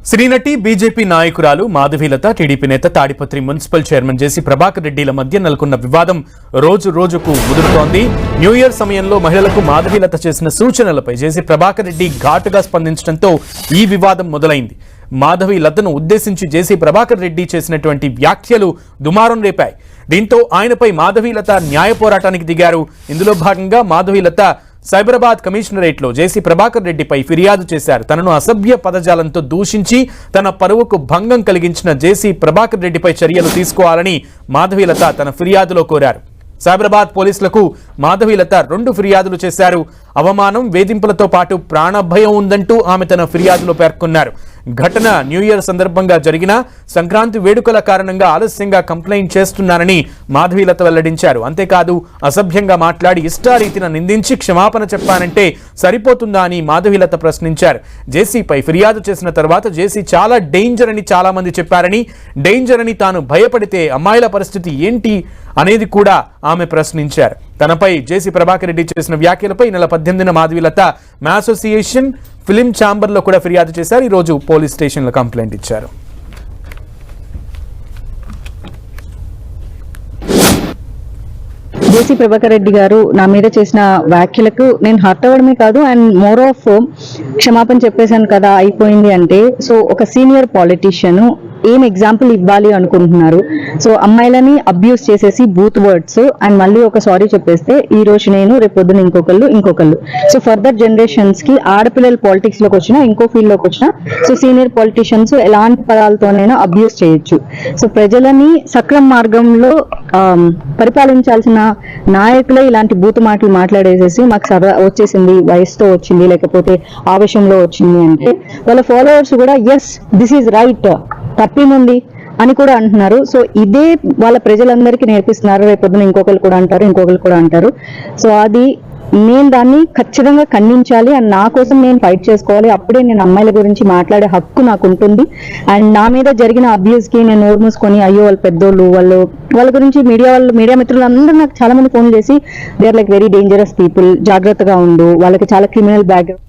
శ్రీనటి BJP నాయకురాలు Madhavilatha TDP నేత Tadipatri municipal chairman జేసీ ప్రభాకర్ రెడ్డిల మధ్య నెలకొన్న వివాదం రోజు రోజుకు ముదురుతోంది. న్యూ ఇయర్ సమయంలో మహిళలకు మాధవీలత చేసిన సూచనలపై జేసీ ప్రభాకర్ రెడ్డి ఘాటుగా స్పందించడంతో ఈ వివాదం మొదలైంది. మాధవీలతను ఉద్దేశించి జేసీ ప్రభాకర్ రెడ్డి చేసినటువంటి వ్యాఖ్యలు దుమారం రేపాయి. దీంతో ఆయనపై మాధవీలత న్యాయ పోరాటానికి దిగారు. ఇందులో భాగంగా మాధవీలత సైబరాబాద్ కమిషనరేట్లో జేసీ ప్రభాకర్ రెడ్డిపై ఫిర్యాదు చేశారు. తనను అసభ్య పదజాలంతో దూషించి తన పరువుకు భంగం కలిగించిన జేసీ ప్రభాకర్ రెడ్డిపై చర్యలు తీసుకోవాలని మాధవీలత తన ఫిర్యాదులో కోరారు. సైబరాబాద్ పోలీసులకు మాధవీలత 2 ఫిర్యాదులు చేశారు. అవమానం, వేధింపులతో పాటు ప్రాణభయం ఉందంటూ ఆమె తన ఫిర్యాదులో పేర్కొన్నారు. ఘటన న్యూ ఇయర్ సందర్భంగా జరిగిన సంక్రాంతి వేడుకల కారణంగా ఆలస్యంగా కంప్లైంట్ చేస్తున్నానని మాధవీలత వెల్లడించారు. అంతేకాదు అసభ్యంగా మాట్లాడి ఇష్టారీతిన నిందించి క్షమాపణ చెప్పానంటే సరిపోతుందా అని మాధవీలత ప్రశ్నించారు. జేసీపై ఫిర్యాదు చేసిన తర్వాత జేసీ చాలా డేంజర్ అని చాలా మంది చెప్పారని, డేంజర్ అని తాను భయపడితే అమ్మాయిల పరిస్థితి ఏంటి అనేది కూడా ఆమె ప్రశ్నించారు. తనపై జేసీ ప్రభాకర్ రెడ్డి చేసిన వ్యాఖ్యలపై నెల 18న మాధవీలత మా అసోసియేషన్ ఫిలిం ఛాంబర్లో కూడా ఫిర్యాదు చేశారు. ఈ రోజు పోలీస్ స్టేషన్లో కంప్లైంట్ ఇచ్చారు. జేసీ ప్రభాకర్ రెడ్డి గారు నా మీద చేసిన వ్యాఖ్యలకు నేను హర్ట్ అవ్వడమే కాదు అండ్ మోర్ ఆఫ్ క్షమాపణ చెప్పేశాను కదా అయిపోయింది అంటే, సో ఒక సీనియర్ పాలిటీషియన్ ఏం ఎగ్జాంపుల్ ఇవ్వాలి అనుకుంటున్నారు. సో అమ్మాయిలని అబ్యూస్ చేసేసి బూత్ వర్డ్స్ అండ్ మళ్ళీ ఒక సారీ చెప్పేస్తే ఈ రోజు నేను రేపు పొద్దున ఇంకొకళ్ళు సో ఫర్దర్ జనరేషన్స్ కి ఆడపిల్లలు పాలిటిక్స్ లోకి వచ్చినా ఇంకో ఫీల్డ్ లోకి వచ్చినా సో సీనియర్ పాలిటీషియన్స్ ఎలాంటి పదాలతోనైనా అబ్యూస్ చేయొచ్చు. సో ప్రజలని సక్రమ మార్గంలో పరిపాలించాల్సిన నాయకులే ఇలాంటి బూత్ మాటలు మాట్లాడేసేసి మాకు సభ వచ్చేసింది, వయసుతో వచ్చింది, లేకపోతే ఆవేశంలో వచ్చింది అంటే వాళ్ళ ఫాలోవర్స్ కూడా ఎస్ దిస్ ఈజ్ రైట్, తప్పేముంది అని కూడా అంటున్నారు. సో ఇదే వాళ్ళ ప్రజలందరికీ నేర్పిస్తున్నారు. రేపు పొద్దున ఇంకొకరు కూడా అంటారు. సో అది నేను దాన్ని ఖచ్చితంగా ఖండించాలి అండ్ నా కోసం నేను ఫైట్ చేసుకోవాలి. అప్పుడే నేను అమ్మాయిల గురించి మాట్లాడే హక్కు నాకు ఉంటుంది. అండ్ నా మీద జరిగిన అబ్యూస్ కి నేను నోరు మూసుకొని అయ్యో వాళ్ళ పెద్దోళ్ళు వాళ్ళ గురించి మీడియా మిత్రులు అందరూ నాకు చాలా మంది ఫోన్ చేసి they are like very dangerous people, జాగ్రత్తగా ఉండు, వాళ్ళకి చాలా క్రిమినల్ బ్యాక్గ్రౌండ్